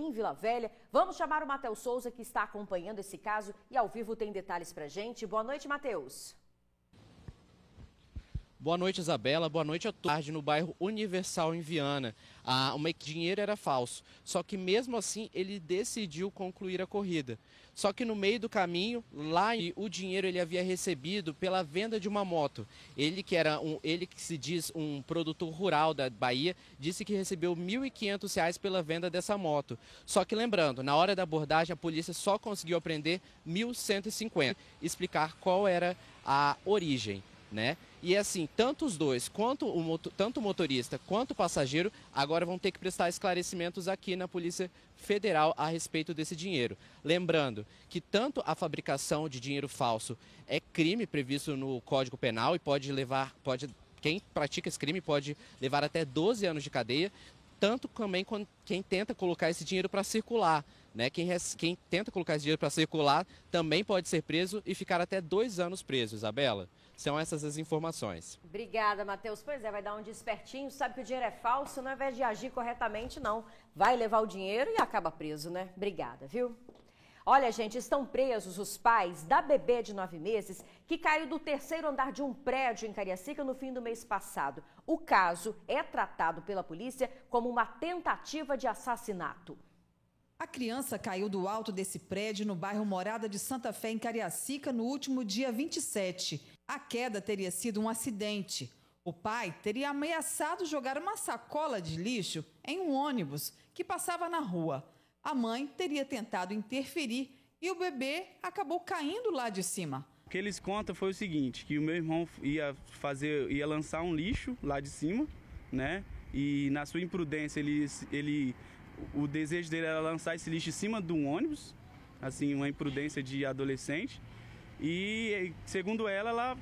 em Vila Velha. Vamos chamar o Matheus Souza, que está acompanhando esse caso e ao vivo tem detalhes pra gente. Boa noite, Matheus. Boa noite, Isabela. Boa noite a todos. No bairro Universal, em Viana. O dinheiro era falso. Só que mesmo assim ele decidiu concluir a corrida. Só que no meio do caminho, o dinheiro ele havia recebido pela venda de uma moto. Ele que se diz um produtor rural da Bahia, disse que recebeu R$ 1.500 pela venda dessa moto. Só que lembrando, na hora da abordagem a polícia só conseguiu apreender R$ 1.150. Explicar qual era a origem, né? E assim, tanto os dois, tanto o motorista quanto o passageiro, agora vão ter que prestar esclarecimentos aqui na Polícia Federal a respeito desse dinheiro. Lembrando que tanto a fabricação de dinheiro falso é crime previsto no Código Penal e quem pratica esse crime pode levar até 12 anos de cadeia, tanto também quem tenta colocar esse dinheiro para circular. Né? Quem tenta colocar esse dinheiro para circular também pode ser preso e ficar até 2 anos preso, Isabela. São essas as informações. Obrigada, Matheus. Pois é, vai dar um despertinho, sabe que o dinheiro é falso, não, ao invés de agir corretamente, não. Vai levar o dinheiro e acaba preso, né? Obrigada, viu? Olha, gente, estão presos os pais da bebê de 9 meses que caiu do 3º andar de um prédio em Cariacica no fim do mês passado. O caso é tratado pela polícia como uma tentativa de assassinato. A criança caiu do alto desse prédio no bairro Morada de Santa Fé, em Cariacica, no último dia 27. A queda teria sido um acidente. O pai teria ameaçado jogar uma sacola de lixo em um ônibus que passava na rua. A mãe teria tentado interferir e o bebê acabou caindo lá de cima. O que eles contam foi o seguinte, que o meu irmão ia lançar um lixo lá de cima, né? E na sua imprudência o desejo dele era lançar esse lixo em cima de um ônibus, assim, uma imprudência de adolescente. E, segundo ela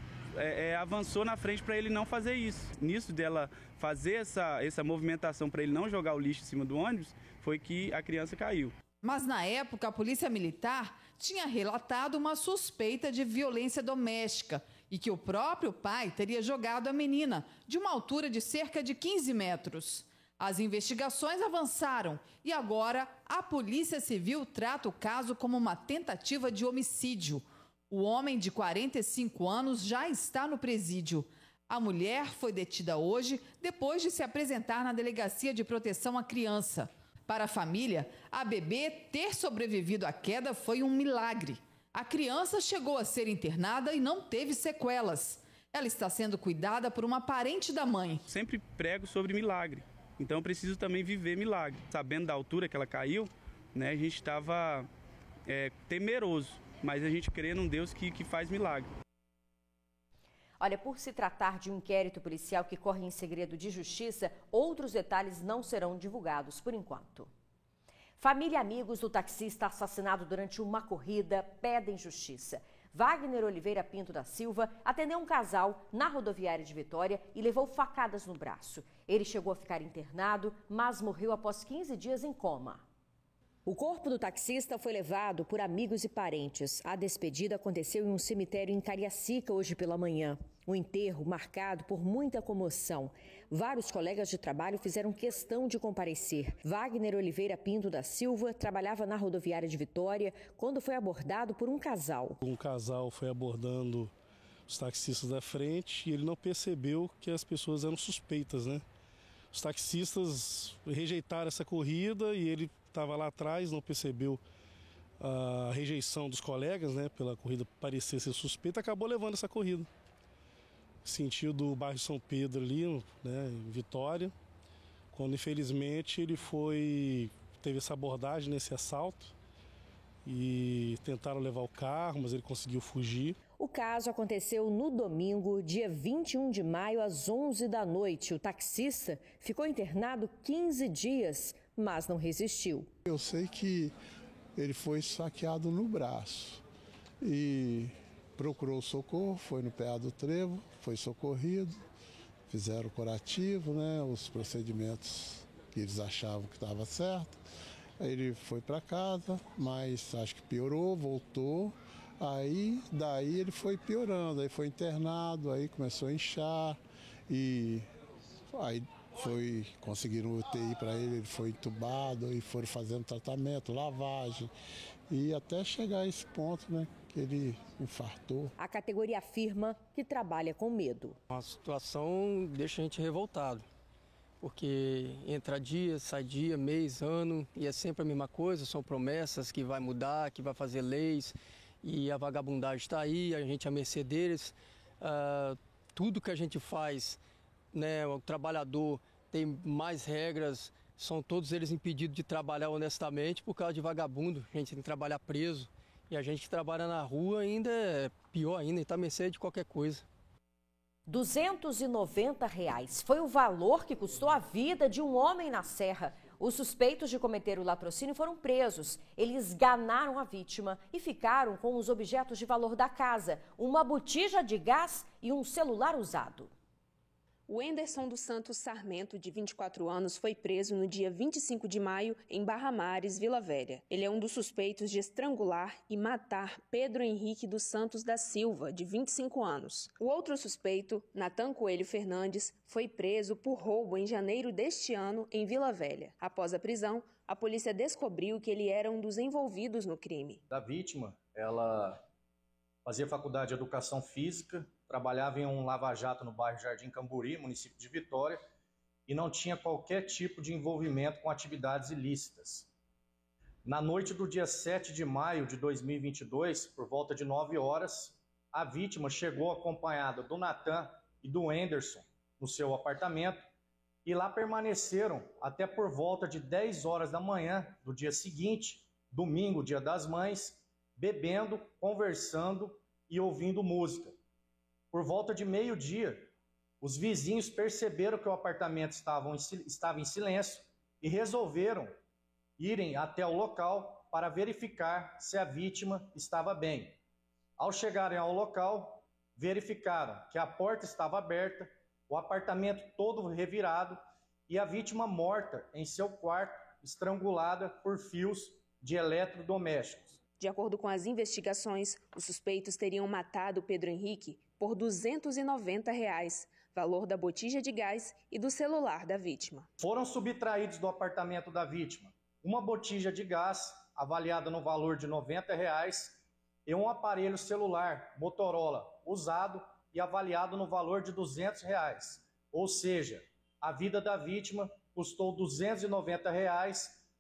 avançou na frente para ele não fazer isso. Nisso dela fazer essa movimentação para ele não jogar o lixo em cima do ônibus, foi que a criança caiu. Mas, na época, a polícia militar tinha relatado uma suspeita de violência doméstica e que o próprio pai teria jogado a menina de uma altura de cerca de 15 metros. As investigações avançaram e agora a Polícia Civil trata o caso como uma tentativa de homicídio. O homem de 45 anos já está no presídio. A mulher foi detida hoje depois de se apresentar na Delegacia de Proteção à Criança. Para a família, a bebê ter sobrevivido à queda foi um milagre. A criança chegou a ser internada e não teve sequelas. Ela está sendo cuidada por uma parente da mãe. Sempre prego sobre milagre. Então eu preciso também viver milagre. Sabendo da altura que ela caiu, né, a gente estava temeroso, mas a gente crê num Deus que faz milagre. Olha, por se tratar de um inquérito policial que corre em segredo de justiça, outros detalhes não serão divulgados por enquanto. Família e amigos do taxista assassinado durante uma corrida pedem justiça. Wagner Oliveira Pinto da Silva atendeu um casal na rodoviária de Vitória e levou facadas no braço. Ele chegou a ficar internado, mas morreu após 15 dias em coma. O corpo do taxista foi levado por amigos e parentes. A despedida aconteceu em um cemitério em Cariacica hoje pela manhã. O enterro marcado por muita comoção. Vários colegas de trabalho fizeram questão de comparecer. Wagner Oliveira Pinto da Silva trabalhava na rodoviária de Vitória quando foi abordado por um casal. Um casal foi abordando os taxistas da frente e ele não percebeu que as pessoas eram suspeitas, né? Os taxistas rejeitaram essa corrida e ele estava lá atrás, não percebeu a rejeição dos colegas, né? Pela corrida parecer ser suspeita, acabou levando essa corrida. Sentido do bairro São Pedro ali, né, em Vitória, quando infelizmente ele teve essa abordagem nesse assalto e tentaram levar o carro, mas ele conseguiu fugir. O caso aconteceu no domingo, dia 21 de maio, às 11 da noite. O taxista ficou internado 15 dias, mas não resistiu. Eu sei que ele foi esfaqueado no braço e procurou socorro, foi no PA do Trevo, foi socorrido, fizeram o curativo, né, os procedimentos que eles achavam que estava certo. Aí ele foi para casa, mas acho que piorou, voltou. Daí ele foi piorando, aí foi internado, aí começou a inchar e aí Conseguiram UTI para ele foi entubado e foram fazendo tratamento, lavagem, e até chegar a esse ponto, né, que ele infartou. A categoria afirma que trabalha com medo. A situação deixa a gente revoltado, porque entra dia, sai dia, mês, ano, e é sempre a mesma coisa, são promessas que vai mudar, que vai fazer leis, e a vagabundagem está aí, a gente é à mercê deles. Tudo que a gente faz, né, o trabalhador tem mais regras, são todos eles impedidos de trabalhar honestamente por causa de vagabundo. A gente tem que trabalhar preso, e a gente que trabalha na rua ainda é pior ainda, está à mercê de qualquer coisa. R$ 290 foi o valor que custou a vida de um homem na Serra. Os suspeitos de cometer o latrocínio foram presos. Eles esganaram a vítima e ficaram com os objetos de valor da casa, uma botija de gás e um celular usado. O Enderson dos Santos Sarmento, de 24 anos, foi preso no dia 25 de maio em Barra Mares, Vila Velha. Ele é um dos suspeitos de estrangular e matar Pedro Henrique dos Santos da Silva, de 25 anos. O outro suspeito, Natan Coelho Fernandes, foi preso por roubo em janeiro deste ano em Vila Velha. Após a prisão, a polícia descobriu que ele era um dos envolvidos no crime. Da vítima, ela fazia faculdade de Educação Física, trabalhava em um lava-jato no bairro Jardim Camburi, município de Vitória, e não tinha qualquer tipo de envolvimento com atividades ilícitas. Na noite do dia 7 de maio de 2022, por volta de 9 horas, a vítima chegou acompanhada do Natan e do Enderson no seu apartamento e lá permaneceram até por volta de 10 horas da manhã do dia seguinte, domingo, Dia das Mães, bebendo, conversando e ouvindo música. Por volta de meio-dia, os vizinhos perceberam que o apartamento estava em silêncio e resolveram irem até o local para verificar se a vítima estava bem. Ao chegarem ao local, verificaram que a porta estava aberta, o apartamento todo revirado e a vítima morta em seu quarto, estrangulada por fios de eletrodomésticos. De acordo com as investigações, os suspeitos teriam matado Pedro Henrique por R$ 290, valor da botija de gás e do celular da vítima. Foram subtraídos do apartamento da vítima uma botija de gás, avaliada no valor de R$ 90, e um aparelho celular Motorola usado e avaliado no valor de R$ 200. Ou seja, a vida da vítima custou R$ 290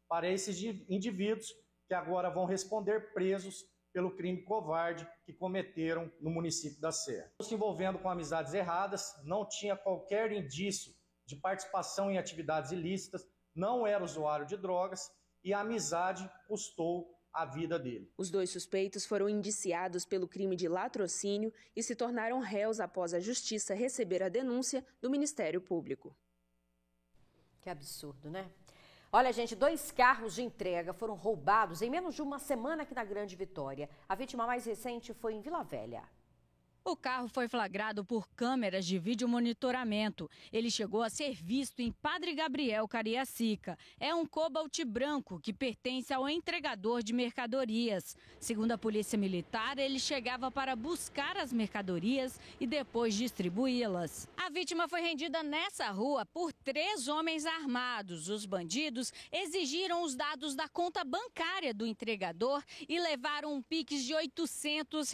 para esses indivíduos que agora vão responder presos pelo crime covarde que cometeram no município da Serra. Se envolvendo com amizades erradas, não tinha qualquer indício de participação em atividades ilícitas, não era usuário de drogas e a amizade custou a vida dele. Os dois suspeitos foram indiciados pelo crime de latrocínio e se tornaram réus após a Justiça receber a denúncia do Ministério Público. Que absurdo, né? Olha, gente, 2 carros de entrega foram roubados em menos de uma semana aqui na Grande Vitória. A vítima mais recente foi em Vila Velha. O carro foi flagrado por câmeras de videomonitoramento. Ele chegou a ser visto em Padre Gabriel, Cariacica. É um Cobalt branco que pertence ao entregador de mercadorias. Segundo a Polícia Militar, ele chegava para buscar as mercadorias e depois distribuí-las. A vítima foi rendida nessa rua por 3 homens armados. Os bandidos exigiram os dados da conta bancária do entregador e levaram um Pix de R$ 800.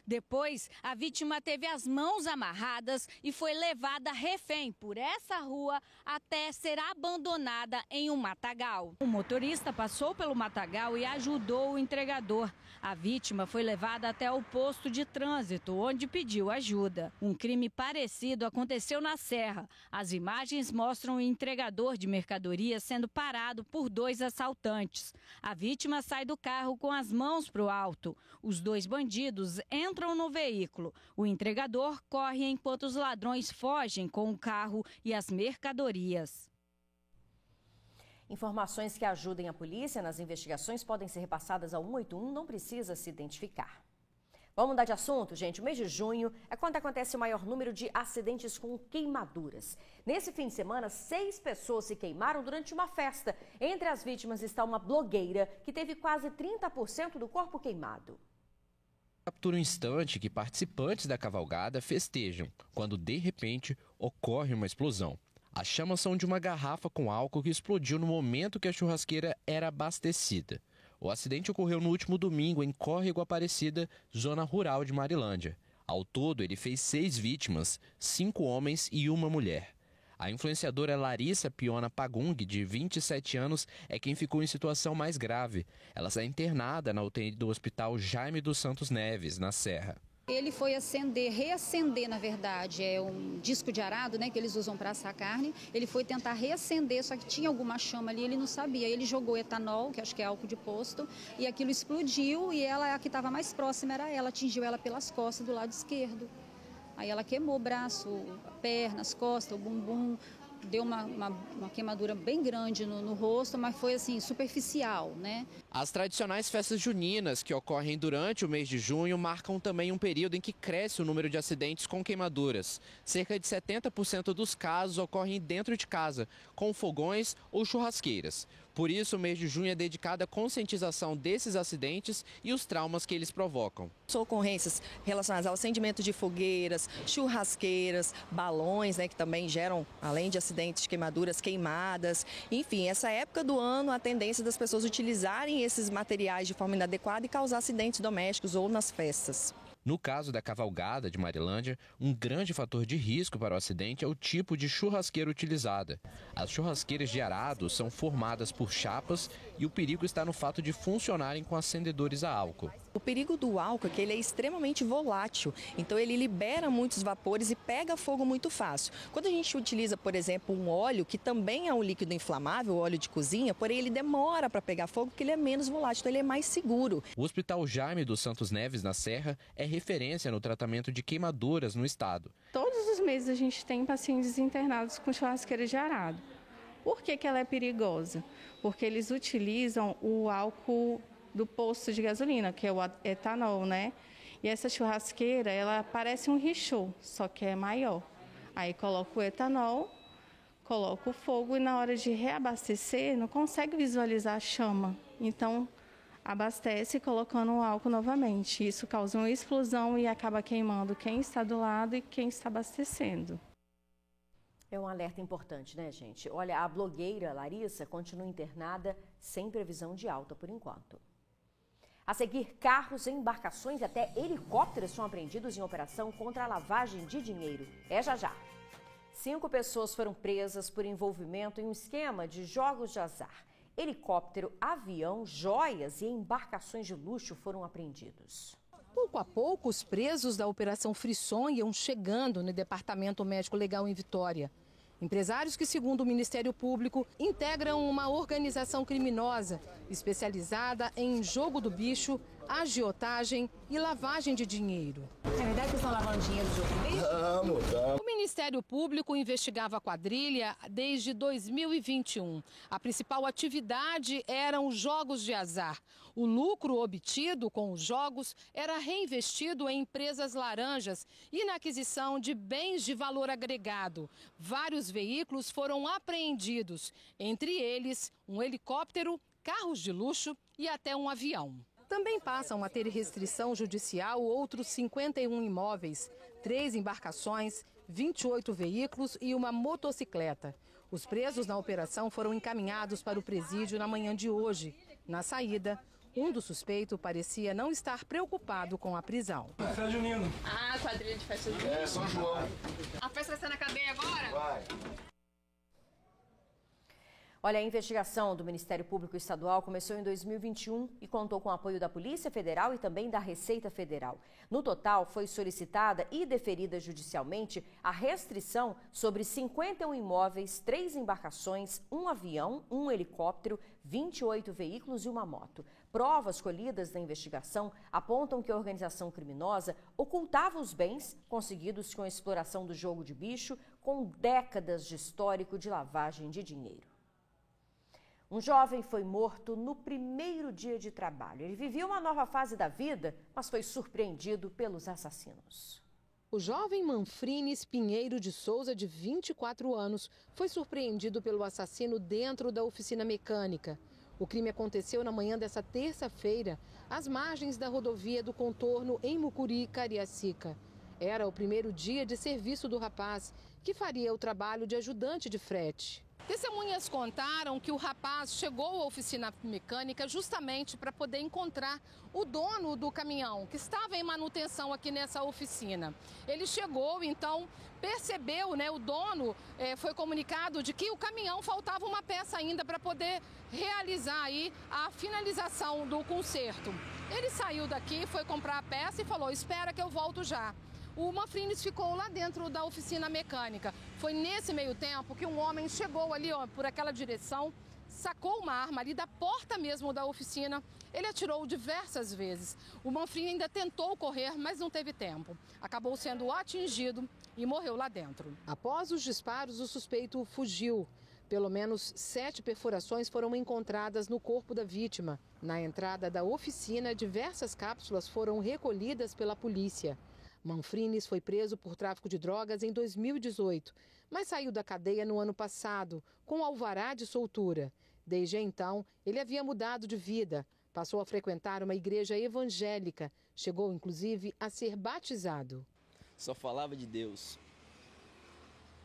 Depois, a vítima teve as mãos amarradas e foi levada refém por essa rua até ser abandonada em um matagal. O motorista passou pelo matagal e ajudou o entregador. A vítima foi levada até o posto de trânsito, onde pediu ajuda. Um crime parecido aconteceu na Serra. As imagens mostram o entregador de mercadorias sendo parado por 2 assaltantes. A vítima sai do carro com as mãos para o alto. Os 2 bandidos entram no veículo. O entregador corre enquanto os ladrões fogem com o carro e as mercadorias. Informações que ajudem a polícia nas investigações podem ser repassadas ao 181, não precisa se identificar. Vamos mudar de assunto, gente. O mês de junho é quando acontece o maior número de acidentes com queimaduras. Nesse fim de semana, 6 pessoas se queimaram durante uma festa. Entre as vítimas está uma blogueira que teve quase 30% do corpo queimado. Captura um instante que participantes da cavalgada festejam, quando de repente ocorre uma explosão. As chamas são de uma garrafa com álcool que explodiu no momento que a churrasqueira era abastecida. O acidente ocorreu no último domingo em Córrego Aparecida, zona rural de Marilândia. Ao todo, ele fez 6 vítimas, 5 homens e 1 mulher. A influenciadora Larissa Piona Pagung, de 27 anos, é quem ficou em situação mais grave. Ela está internada na UTI do Hospital Jaime dos Santos Neves, na Serra. Ele foi reacender, na verdade, é um disco de arado, né, que eles usam para assar carne. Ele foi tentar reacender, só que tinha alguma chama ali, ele não sabia. Ele jogou etanol, que acho que é álcool de posto, e aquilo explodiu e ela, a que estava mais próxima era ela, atingiu ela pelas costas do lado esquerdo. Aí ela queimou o braço, a perna, as costas, o bumbum, deu uma queimadura bem grande no rosto, mas foi assim, superficial, né? As tradicionais festas juninas que ocorrem durante o mês de junho marcam também um período em que cresce o número de acidentes com queimaduras. Cerca de 70% dos casos ocorrem dentro de casa, com fogões ou churrasqueiras. Por isso, o mês de junho é dedicado à conscientização desses acidentes e os traumas que eles provocam. São ocorrências relacionadas ao acendimento de fogueiras, churrasqueiras, balões, né, que também geram, além de acidentes, queimaduras, queimadas. Enfim, essa época do ano, a tendência das pessoas utilizarem esses materiais de forma inadequada e causar acidentes domésticos ou nas festas. No caso da cavalgada de Marilândia, um grande fator de risco para o acidente é o tipo de churrasqueira utilizada. As churrasqueiras de arado são formadas por chapas e o perigo está no fato de funcionarem com acendedores a álcool. O perigo do álcool é que ele é extremamente volátil, então ele libera muitos vapores e pega fogo muito fácil. Quando a gente utiliza, por exemplo, um óleo, que também é um líquido inflamável, o óleo de cozinha, porém ele demora para pegar fogo porque ele é menos volátil, então ele é mais seguro. O Hospital Jaime dos Santos Neves, na Serra, é referência no tratamento de queimaduras no estado. Todos os meses a gente tem pacientes internados com churrasqueira de arado. Por que ela é perigosa? Porque eles utilizam o álcool do posto de gasolina, que é o etanol, né? E essa churrasqueira, ela parece um richô, só que é maior. Aí coloca o etanol, coloca o fogo e na hora de reabastecer não consegue visualizar a chama. Então abastece colocando o álcool novamente. Isso causa uma explosão e acaba queimando quem está do lado e quem está abastecendo. É um alerta importante, né, gente? Olha, a blogueira Larissa continua internada sem previsão de alta por enquanto. A seguir, carros, embarcações e até helicópteros são apreendidos em operação contra a lavagem de dinheiro. É já já. 5 pessoas foram presas por envolvimento em um esquema de jogos de azar. Helicóptero, avião, joias e embarcações de luxo foram apreendidos. Pouco a pouco, os presos da Operação Frisson iam chegando no Departamento Médico Legal em Vitória. Empresários que, segundo o Ministério Público, integram uma organização criminosa especializada em jogo do bicho, agiotagem e lavagem de dinheiro. É verdade que estão lavando dinheiro do jogo do bicho? O Ministério Público investigava a quadrilha desde 2021. A principal atividade eram jogos de azar. O lucro obtido com os jogos era reinvestido em empresas laranjas e na aquisição de bens de valor agregado. Vários veículos foram apreendidos, entre eles um helicóptero, carros de luxo e até um avião. Também passam a ter restrição judicial outros 51 imóveis, 3 embarcações, 28 veículos e uma motocicleta. Os presos na operação foram encaminhados para o presídio na manhã de hoje. Na saída, um dos suspeitos parecia não estar preocupado com a prisão. Festa junina. Ah, quadrilha de festa junina. É, São João. A festa vai ser na cadeia agora? Vai. Olha, a investigação do Ministério Público Estadual começou em 2021 e contou com o apoio da Polícia Federal e também da Receita Federal. No total, foi solicitada e deferida judicialmente a restrição sobre 51 imóveis, 3 embarcações, 1 avião, 1 helicóptero, 28 veículos e uma moto. Provas colhidas na investigação apontam que a organização criminosa ocultava os bens conseguidos com a exploração do jogo de bicho, com décadas de histórico de lavagem de dinheiro. Um jovem foi morto no primeiro dia de trabalho. Ele vivia uma nova fase da vida, mas foi surpreendido pelos assassinos. O jovem Manfrines Pinheiro de Souza, de 24 anos, foi surpreendido pelo assassino dentro da oficina mecânica. O crime aconteceu na manhã dessa terça-feira, às margens da rodovia do Contorno, em Mucuri, Cariacica. Era o primeiro dia de serviço do rapaz, que faria o trabalho de ajudante de frete. Testemunhas contaram que o rapaz chegou à oficina mecânica justamente para poder encontrar o dono do caminhão, que estava em manutenção aqui nessa oficina. Ele chegou, então, percebeu, o dono foi comunicado de que o caminhão faltava uma peça ainda para poder realizar aí a finalização do conserto. Ele saiu daqui, foi comprar a peça e falou: espera que eu volto já. O Manfrines ficou lá dentro da oficina mecânica. Foi nesse meio tempo que um homem chegou ali, por aquela direção, sacou uma arma ali da porta mesmo da oficina. Ele atirou diversas vezes. O Manfrines ainda tentou correr, mas não teve tempo. Acabou sendo atingido e morreu lá dentro. Após os disparos, o suspeito fugiu. Pelo menos 7 perfurações foram encontradas no corpo da vítima. Na entrada da oficina, diversas cápsulas foram recolhidas pela polícia. Manfrines foi preso por tráfico de drogas em 2018, mas saiu da cadeia no ano passado, com alvará de soltura. Desde então, ele havia mudado de vida, passou a frequentar uma igreja evangélica, chegou inclusive a ser batizado. Só falava de Deus.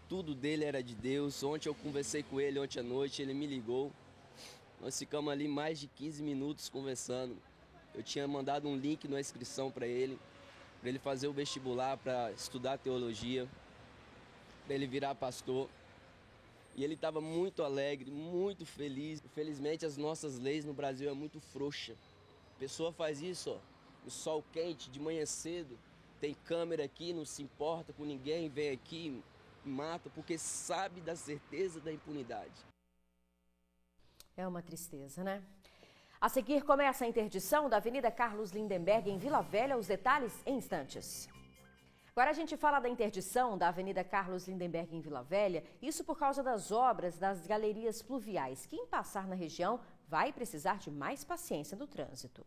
Tudo dele era de Deus. Ontem eu conversei com ele, ontem à noite, ele me ligou. Nós ficamos ali mais de 15 minutos conversando. Eu tinha mandado um link na inscrição para ele fazer o vestibular, para estudar teologia, para ele virar pastor. E ele estava muito alegre, muito feliz. Infelizmente, as nossas leis no Brasil é muito frouxa. A pessoa faz isso, no sol quente, de manhã cedo, tem câmera aqui, não se importa com ninguém, vem aqui, mata, porque sabe da certeza da impunidade. É uma tristeza, né? A seguir, começa a interdição da Avenida Carlos Lindenberg, em Vila Velha. Os detalhes em instantes. Agora a gente fala da interdição da Avenida Carlos Lindenberg, em Vila Velha. Isso por causa das obras das galerias pluviais. Quem passar na região vai precisar de mais paciência no trânsito.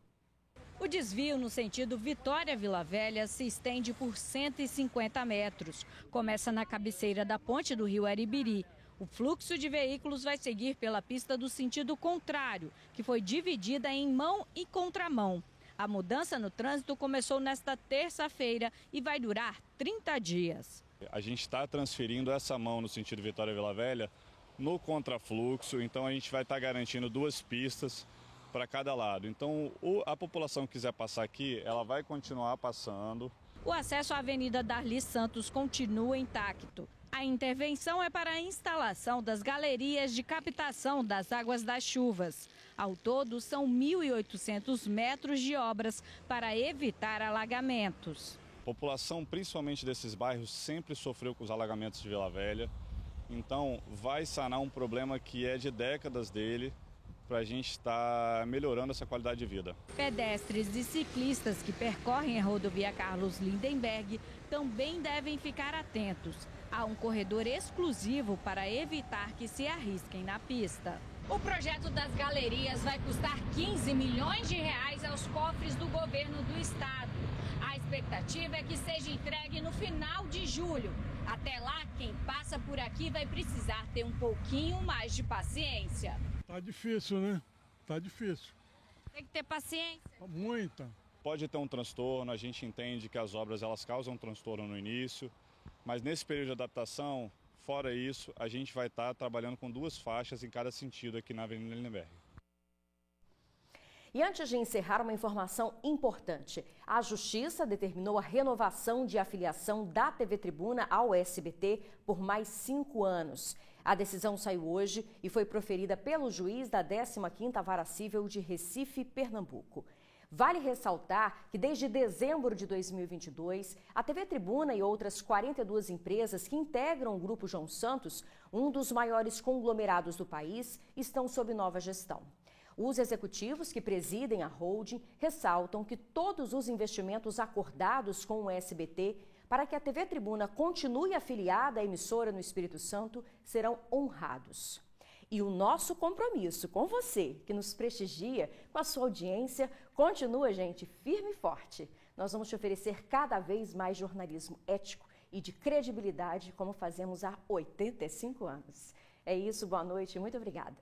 O desvio no sentido Vitória-Vila Velha se estende por 150 metros. Começa na cabeceira da ponte do Rio Aribiri. O fluxo de veículos vai seguir pela pista do sentido contrário, que foi dividida em mão e contramão. A mudança no trânsito começou nesta terça-feira e vai durar 30 dias. A gente está transferindo essa mão no sentido Vitória-Vila Velha no contrafluxo, então a gente vai estar garantindo 2 pistas para cada lado. Então, a população que quiser passar aqui, ela vai continuar passando. O acesso à Avenida Darli Santos continua intacto. A intervenção é para a instalação das galerias de captação das águas das chuvas. Ao todo, são 1.800 metros de obras para evitar alagamentos. A população, principalmente desses bairros, sempre sofreu com os alagamentos de Vila Velha. Então, vai sanar um problema que é de décadas dele, para a gente estar melhorando essa qualidade de vida. Pedestres e ciclistas que percorrem a rodovia Carlos Lindenberg também devem ficar atentos. Há um corredor exclusivo para evitar que se arrisquem na pista. O projeto das galerias vai custar 15 milhões de reais aos cofres do governo do estado. A expectativa é que seja entregue no final de julho. Até lá, quem passa por aqui vai precisar ter um pouquinho mais de paciência. Tá difícil, né? Tá difícil. Tem que ter paciência. Muita. Pode ter um transtorno, a gente entende que as obras elas causam um transtorno no início, mas nesse período de adaptação, fora isso, a gente vai estar trabalhando com 2 faixas em cada sentido aqui na Avenida Lindenberg. E antes de encerrar, uma informação importante. A Justiça determinou a renovação de afiliação da TV Tribuna ao SBT por mais 5 anos. A decisão saiu hoje e foi proferida pelo juiz da 15ª Vara Cível de Recife, Pernambuco. Vale ressaltar que desde dezembro de 2022, a TV Tribuna e outras 42 empresas que integram o Grupo João Santos, um dos maiores conglomerados do país, estão sob nova gestão. Os executivos que presidem a holding ressaltam que todos os investimentos acordados com o SBT para que a TV Tribuna continue afiliada à emissora no Espírito Santo serão honrados. E o nosso compromisso com você, que nos prestigia, com a sua audiência, continua, gente, firme e forte. Nós vamos te oferecer cada vez mais jornalismo ético e de credibilidade, como fazemos há 85 anos. É isso, boa noite e muito obrigada.